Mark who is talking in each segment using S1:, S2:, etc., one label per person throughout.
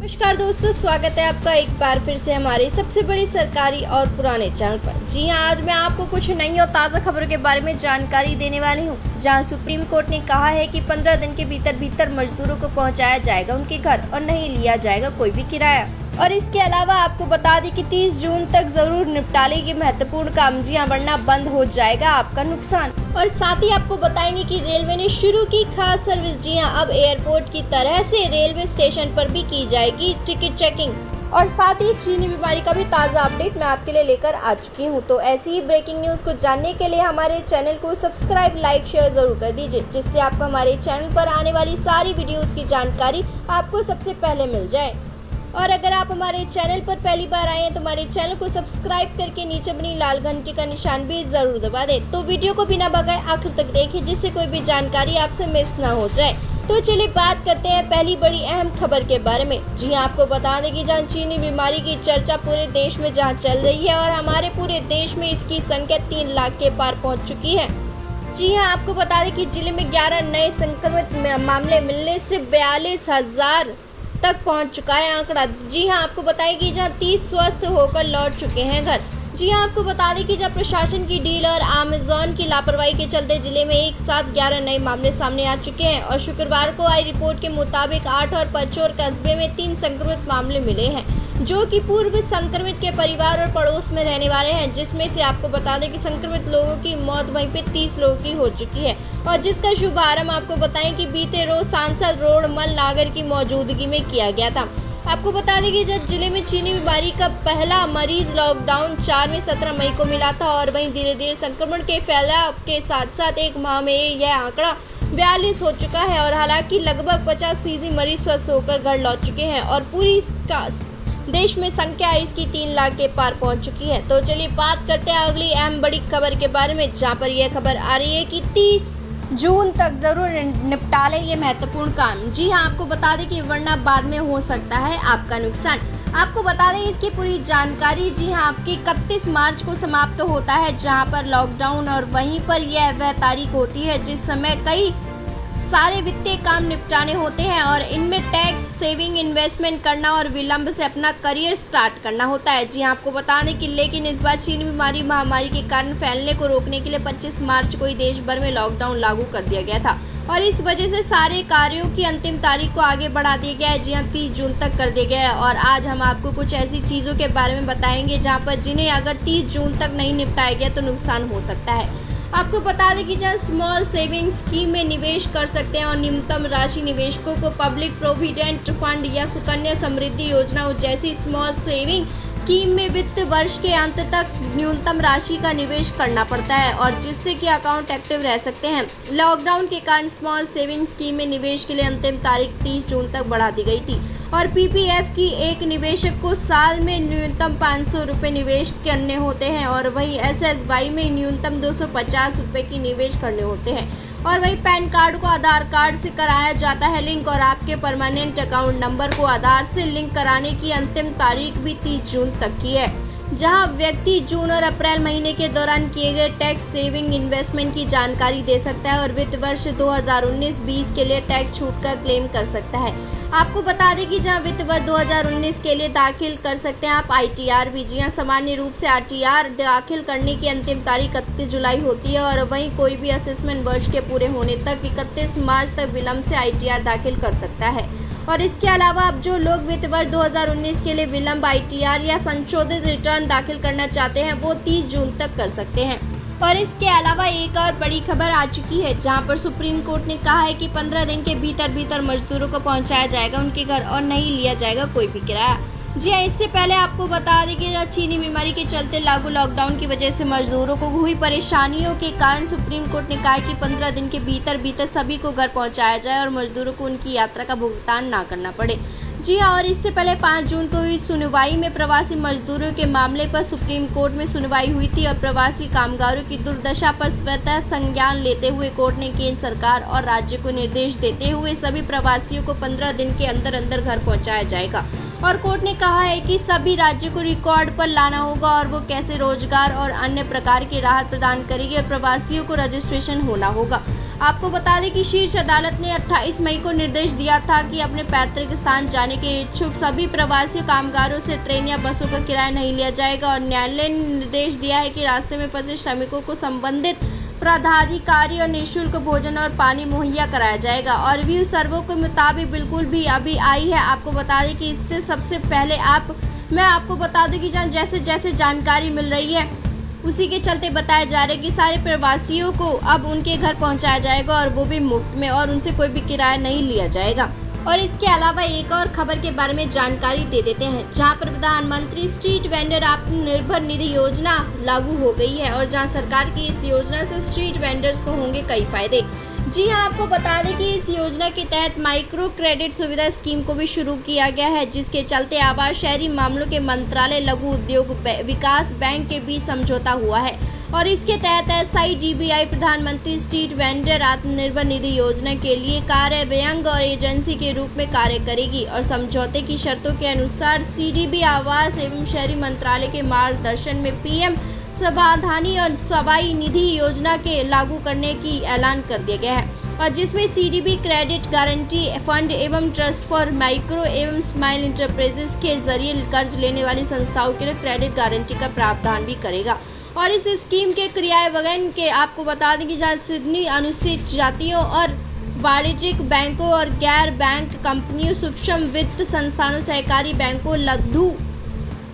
S1: नमस्कार दोस्तों, स्वागत है आपका एक बार फिर से हमारे सबसे बड़ी सरकारी और पुराने चैनल पर। जी हां, आज मैं आपको कुछ नई और ताज़ा खबरों के बारे में जानकारी देने वाली हूं, जहां सुप्रीम कोर्ट ने कहा है कि 15 दिन के भीतर मजदूरों को पहुंचाया जाएगा उनके घर और नहीं लिया जाएगा कोई भी किराया। और इसके अलावा आपको बता दें कि 30 जून तक जरूर निपटा लेगी महत्वपूर्ण काम, जी हां, वरना बंद हो जाएगा आपका नुकसान। और साथ ही आपको बताएंगे कि रेलवे ने शुरू की खास सर्विस। जी हां, अब एयरपोर्ट की तरह से रेलवे स्टेशन पर भी की जाएगी टिकट चेकिंग। और साथ ही चीनी बीमारी का भी ताज़ा अपडेट मैं आपके लिए लेकर आ चुकी हूं। तो ऐसी ही ब्रेकिंग न्यूज़ को जानने के लिए हमारे चैनल को सब्सक्राइब, लाइक, शेयर जरूर कर दीजिए, जिससे आपको हमारे चैनल पर आने वाली सारी वीडियोस की जानकारी आपको सबसे पहले मिल जाए। और अगर आप हमारे चैनल पर पहली बार आए हैं तो हमारे चैनल को सब्सक्राइब करके नीचे बनी लाल घंटी का निशान भी जरूर दबा दें। तो वीडियो को बिना भगाए आखिर तक देखें, जिससे कोई भी जानकारी आपसे मिस ना हो जाए। तो चलिए बात करते हैं पहली बड़ी अहम खबर के बारे में। जी हां, आपको बता दें कि जहां चीनी बीमारी की चर्चा पूरे देश में जहां चल रही है और हमारे पूरे देश में इसकी संख्या 3 लाख के पार पहुंच चुकी है। जी हां, आपको बता दें कि जिले में 11 नए संक्रमित मामले मिलने से 42,000 तक पहुंच चुका है आंकड़ा। जी हां, आपको बताएं कि जहां 30 स्वस्थ होकर लौट चुके हैं घर। जी हां, आपको बता दें कि जब प्रशासन की डील और अमेज़न की लापरवाही के चलते जिले में एक साथ 11 नए मामले सामने आ चुके हैं। और शुक्रवार को आई रिपोर्ट के मुताबिक 8 और पचोर कस्बे में 3 संक्रमित मामले मिले हैं, जो कि पूर्व संक्रमित के परिवार और पड़ोस में रहने वाले हैं, जिसमें से आपको बता दें कि संक्रमित लोगों की मौत वहीं पे 30 लोगों की हो चुकी है। और जिसका शुभारंभ आपको बताएं कि बीते रोज सांसद रोडमल नागर की मौजूदगी में किया गया था। आपको बता दें कि जब जिले में चीनी बीमारी का पहला मरीज लॉकडाउन 4 में 17 मई को मिला था, और वहीं धीरे धीरे संक्रमण के फैलाव के साथ साथ एक माह में यह आंकड़ा 42 हो चुका है। और हालांकि लगभग 50% मरीज स्वस्थ होकर घर लौट चुके हैं और पूरी देश में संख्या इसकी 3 लाख के पार पहुंच चुकी है। तो चलिए बात करते हैं अगली अहम बड़ी खबर के बारे में, जहां पर यह खबर आ रही है कि 30 जून तक जरूर निपटा लें ये महत्वपूर्ण काम। जी हां, आपको बता दें कि वरना बाद में हो सकता है आपका नुकसान। आपको बता दें इसकी पूरी जानकारी। जी हां, आपकी 31 मार्च को समाप्त होता है जहां पर लॉकडाउन, और वहीं पर यह वह तारीख होती है जिस समय कई सारे वित्तीय काम निपटाने होते हैं और इनमें टैक्स सेविंग, इन्वेस्टमेंट करना और विलंब से अपना करियर स्टार्ट करना होता है। जी हां, आपको बताने कि लेकिन इस बार चीनी बीमारी महामारी के कारण फैलने को रोकने के लिए 25 मार्च को ही देश भर में लॉकडाउन लागू कर दिया गया था, और इस वजह से सारे कार्यों की अंतिम तारीख को आगे बढ़ा दिया गया है। जी हां, 30 जून तक कर दिया गया है। और आज हम आपको कुछ ऐसी चीज़ों के बारे में बताएंगे जहाँ पर जिन्हें अगर 30 जून तक नहीं निपटाया गया तो नुकसान हो सकता है। आपको बता दें कि जहां स्मॉल सेविंग स्कीम में निवेश कर सकते हैं और न्यूनतम राशि निवेशकों को पब्लिक प्रोविडेंट फंड या सुकन्या समृद्धि योजना जैसी स्मॉल सेविंग स्कीम में वित्त वर्ष के अंत तक न्यूनतम राशि का निवेश करना पड़ता है, और जिससे कि अकाउंट एक्टिव रह सकते हैं। लॉकडाउन के कारण स्मॉल सेविंग स्कीम में निवेश के लिए अंतिम तारीख 30 जून तक बढ़ा दी गई थी, और पीपीएफ की एक निवेशक को साल में न्यूनतम 500 रुपये निवेश करने होते हैं, और वहीं एसएसवाई में न्यूनतम 250 रुपये की निवेश करने होते हैं। और वहीं पैन कार्ड को आधार कार्ड से कराया जाता है लिंक, और आपके परमानेंट अकाउंट नंबर को आधार से लिंक कराने की अंतिम तारीख भी 30 जून तक की है, जहां व्यक्ति जून और अप्रैल महीने के दौरान किए गए टैक्स सेविंग इन्वेस्टमेंट की जानकारी दे सकता है और वित्त वर्ष 2019-20 के लिए टैक्स छूट का क्लेम कर सकता है। आपको बता दें कि जहां वित्त वर्ष 2019 के लिए दाखिल कर सकते हैं आप आईटीआर भी। जी हां, सामान्य रूप से आईटीआर दाखिल करने की अंतिम तारीख 31 जुलाई होती है, और वहीं कोई भी असेसमेंट वर्ष के पूरे होने तक 31 मार्च तक विलंब से आईटीआर दाखिल कर सकता है। और इसके अलावा अब जो लोग वित्त वर्ष 2019 के लिए विलंब आईटीआर या संशोधित रिटर्न दाखिल करना चाहते हैं वो 30 जून तक कर सकते हैं। और इसके अलावा एक और बड़ी खबर आ चुकी है, जहां पर सुप्रीम कोर्ट ने कहा है कि 15 दिन के भीतर मजदूरों को पहुंचाया जाएगा उनके घर और नहीं लिया जाएगा कोई भी किराया। जी हां, इससे पहले आपको बता दें कि चीनी बीमारी के चलते लागू लॉकडाउन की वजह से मजदूरों को हुई परेशानियों के कारण सुप्रीम कोर्ट ने कहा है कि 15 दिन के भीतर सभी को घर पहुंचाया जाए और मजदूरों को उनकी यात्रा का भुगतान ना करना पड़े। जी हां, और इससे पहले 5 जून को हुई सुनवाई में प्रवासी मजदूरों के मामले पर सुप्रीम कोर्ट में सुनवाई हुई थी, और प्रवासी कामगारों की दुर्दशा पर स्वतः संज्ञान लेते हुए कोर्ट ने केंद्र सरकार और राज्य को निर्देश देते हुए सभी प्रवासियों को 15 दिन के अंदर घर पहुंचाया जाएगा। और कोर्ट ने कहा है कि सभी राज्यों को रिकॉर्ड पर लाना होगा और वो कैसे रोजगार और अन्य प्रकार की राहत प्रदान करेगी, और प्रवासियों को रजिस्ट्रेशन होना होगा। आपको बता दें कि शीर्ष अदालत ने 28 मई को निर्देश दिया था कि अपने पैतृक स्थान जाने के इच्छुक सभी प्रवासी कामगारों से ट्रेन या बसों का किराया नहीं लिया जाएगा और न्यायालय ने निर्देश दिया है कि रास्ते में फंसे श्रमिकों को संबंधित प्राधिकारी और निःशुल्क भोजन और पानी मुहैया कराया जाएगा। और रिव्यू सर्वे के मुताबिक बिल्कुल भी अभी आई है। आपको बता दें कि इससे सबसे पहले मैं आपको बता दूं कि जैसे जैसे जानकारी मिल रही है उसी के चलते बताया जा रहा है कि सारे प्रवासियों को अब उनके घर पहुंचाया जाएगा और वो भी मुफ्त में, और उनसे कोई भी किराया नहीं लिया जाएगा। और इसके अलावा एक और खबर के बारे में जानकारी दे देते हैं, जहां पर प्रधानमंत्री स्ट्रीट वेंडर आत्मनिर्भर निधि योजना लागू हो गई है और जहां सरकार की इस योजना से स्ट्रीट वेंडर्स को होंगे कई फायदे। जी हां, आपको बता दें कि इस योजना के तहत माइक्रो क्रेडिट सुविधा स्कीम को भी शुरू किया गया है, जिसके चलते आवास शहरी मामलों के मंत्रालय लघु उद्योग विकास बैंक के बीच समझौता हुआ है और इसके तहत SIDBI प्रधानमंत्री स्ट्रीट वेंडर आत्मनिर्भर निधि योजना के लिए कार्यान्वयन और एजेंसी के रूप में कार्य करेगी और समझौते की शर्तों के अनुसार CDB आवास एवं शहरी मंत्रालय के मार्गदर्शन में PM समाधानी और सवाई निधि योजना के लागू करने की ऐलान कर दिया गया है और जिसमें CDB क्रेडिट गारंटी फंड एवं ट्रस्ट फॉर माइक्रो एवं स्मॉल एंटरप्राइजेस के जरिए कर्ज लेने वाली संस्थाओं के लिए क्रेडिट गारंटी का प्रावधान भी करेगा। और इस स्कीम के क्रियान्वयन के आपको बता दें कि जहाँ सिडनी अनुसूचित जातियों और वाणिज्यिक बैंकों और गैर बैंक कंपनियों, सूक्ष्म वित्त संस्थानों, सहकारी बैंकों, लघु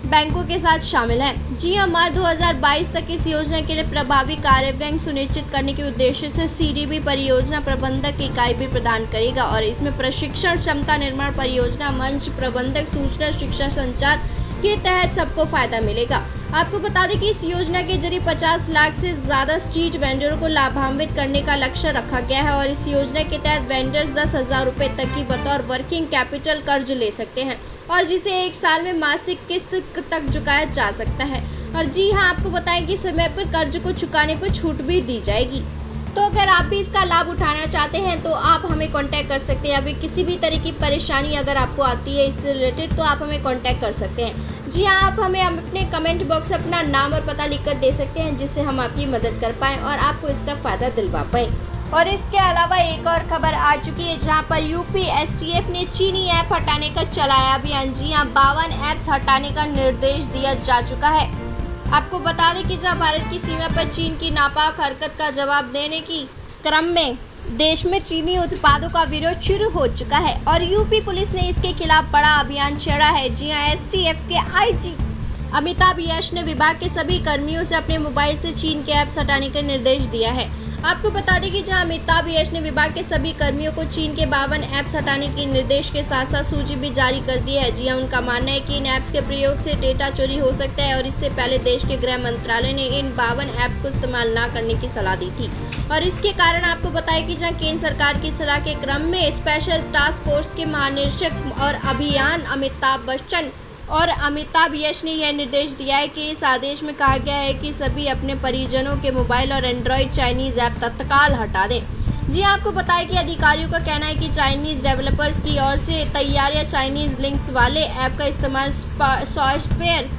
S1: बैंकों के साथ शामिल हैं। जी हां, मार्च 2022 तक इस योजना के लिए प्रभावी कार्यान्वयन सुनिश्चित करने के उद्देश्य से CDB परियोजना प्रबंधक इकाई भी प्रदान करेगा और इसमें प्रशिक्षण, क्षमता निर्माण, परियोजना मंच प्रबंधक, सूचना, शिक्षा, संचार के तहत सबको फायदा मिलेगा। आपको बता दें कि इस योजना के जरिए 50 लाख से ज़्यादा स्ट्रीट वेंडरों को लाभान्वित करने का लक्ष्य रखा गया है और इस योजना के तहत वेंडर्स 10,000 रुपये तक की बतौर वर्किंग कैपिटल कर्ज ले सकते हैं और जिसे 1 साल में मासिक किस्त तक चुकाया जा सकता है। और जी हां, आपको बताएं कि समय पर कर्ज को चुकाने पर छूट भी दी जाएगी। तो अगर आप भी इसका लाभ उठाना चाहते हैं तो आप हमें कांटेक्ट कर सकते हैं। अभी किसी भी तरह की परेशानी अगर आपको आती है इससे रिलेटेड तो आप हमें कांटेक्ट कर सकते हैं। जी हाँ, आप हमें अपने कमेंट बॉक्स में अपना नाम और पता लिखकर दे सकते हैं जिससे हम आपकी मदद कर पाएँ और आपको इसका फ़ायदा दिलवा पाएँ। और इसके अलावा एक और खबर आ चुकी है जहां पर यूपी STF ने चीनी ऐप हटाने का चलाया अभियान। जी हां, 52 ऐप्स हटाने का निर्देश दिया जा चुका है। आपको बता दें कि जहां भारत की सीमा पर चीन की नापाक हरकत का जवाब देने की क्रम में देश में चीनी उत्पादों का विरोध शुरू हो चुका है और यूपी पुलिस ने इसके खिलाफ बड़ा अभियान छेड़ा है। जी हां, STF के IG अमिताभ यश ने विभाग के सभी कर्मियों से अपने मोबाइल से चीन के ऐप्स हटाने का निर्देश दिया है। आपको बता दें कि जहां अमिताभ यश ने विभाग के सभी कर्मियों को चीन के 52 ऐप्स हटाने के निर्देश के साथ साथ सूची भी जारी कर दी है। जी हां, उनका मानना है कि इन ऐप्स के प्रयोग से डेटा चोरी हो सकता है और इससे पहले देश के गृह मंत्रालय ने इन 52 ऐप्स को इस्तेमाल न करने की सलाह दी थी और इसके कारण आपको बताया कि जहां केंद्र सरकार की सलाह के क्रम में स्पेशल टास्क फोर्स के महानिदेशक और अभियान अमिताभ बच्चन और अमिताभ यश ने यह निर्देश दिया है कि इस आदेश में कहा गया है कि सभी अपने परिजनों के मोबाइल और एंड्रॉयड चाइनीज़ ऐप तत्काल हटा दें। जी आपको बताया कि अधिकारियों का कहना है कि चाइनीज़ डेवलपर्स की ओर से तैयार या चाइनीज़ लिंक्स वाले ऐप का इस्तेमाल सॉफ्टवेयर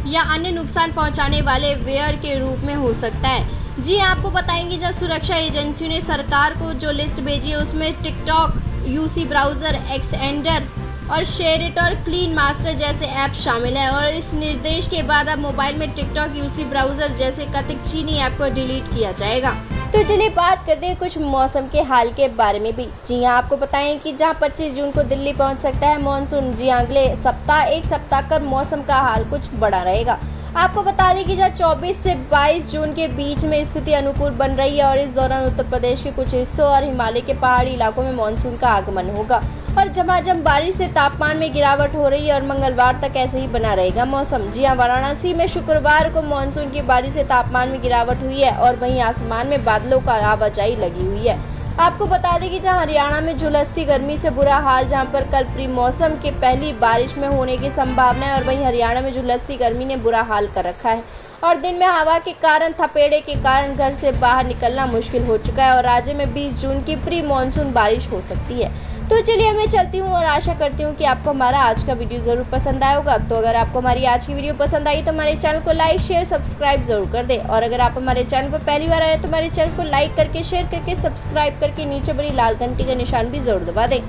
S1: या अन्य नुकसान पहुंचाने वाले वेयर के रूप में हो सकता है। जी आपको बताएंगे जब सुरक्षा एजेंसियों ने सरकार को जो लिस्ट भेजी है उसमें टिकटॉक, UC ब्राउज़र, एक्सएंडर और शेयर इट और क्लीन मास्टर जैसे ऐप शामिल है और इस निर्देश के बाद अब मोबाइल में टिकटॉक, UC ब्राउज़र जैसे कथित चीनी ऐप को डिलीट किया जाएगा। तो चलिए बात करते हैं कुछ मौसम के हाल के बारे में भी। जी हाँ, आपको बताएं कि जहां 25 जून को दिल्ली पहुंच सकता है मॉनसून। जी हाँ, अगले सप्ताह एक सप्ताह का मौसम का हाल कुछ बड़ा रहेगा। आपको बता दें कि जहाँ 24 से 22 जून के बीच में स्थिति अनुकूल बन रही है और इस दौरान उत्तर प्रदेश के कुछ हिस्सों और हिमालय के पहाड़ी इलाकों में मानसून का आगमन होगा और झमाझम बारिश से तापमान में गिरावट हो रही है और मंगलवार तक ऐसे ही बना रहेगा मौसम। जी हाँ, वाराणसी में शुक्रवार को मानसून की बारिश से तापमान में गिरावट हुई है और वहीं आसमान में बादलों का आवाजाही लगी हुई है। आपको बता दें कि जहां हरियाणा में झुलसती गर्मी से बुरा हाल, जहां पर कल प्री मौसम के पहली बारिश में होने की संभावना है और वहीं हरियाणा में झुलसती गर्मी ने बुरा हाल कर रखा है और दिन में हवा के कारण, थपेड़े के कारण घर से बाहर निकलना मुश्किल हो चुका है और राज्य में 20 जून की प्री मानसून बारिश हो सकती है। तो चलिए मैं चलती हूँ और आशा करती हूँ कि आपको हमारा आज का वीडियो ज़रूर पसंद आया होगा। तो अगर आपको हमारी आज की वीडियो पसंद आई तो हमारे चैनल को लाइक शेयर सब्सक्राइब जरूर कर दें, और अगर आप हमारे चैनल पर पहली बार आए तो हमारे चैनल को लाइक करके शेयर करके सब्सक्राइब करके नीचे बनी लाल घंटी का निशान भी जरूर दबा दें।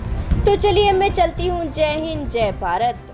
S1: तो चलिए मैं चलती हूँ। जय हिंद जय भारत।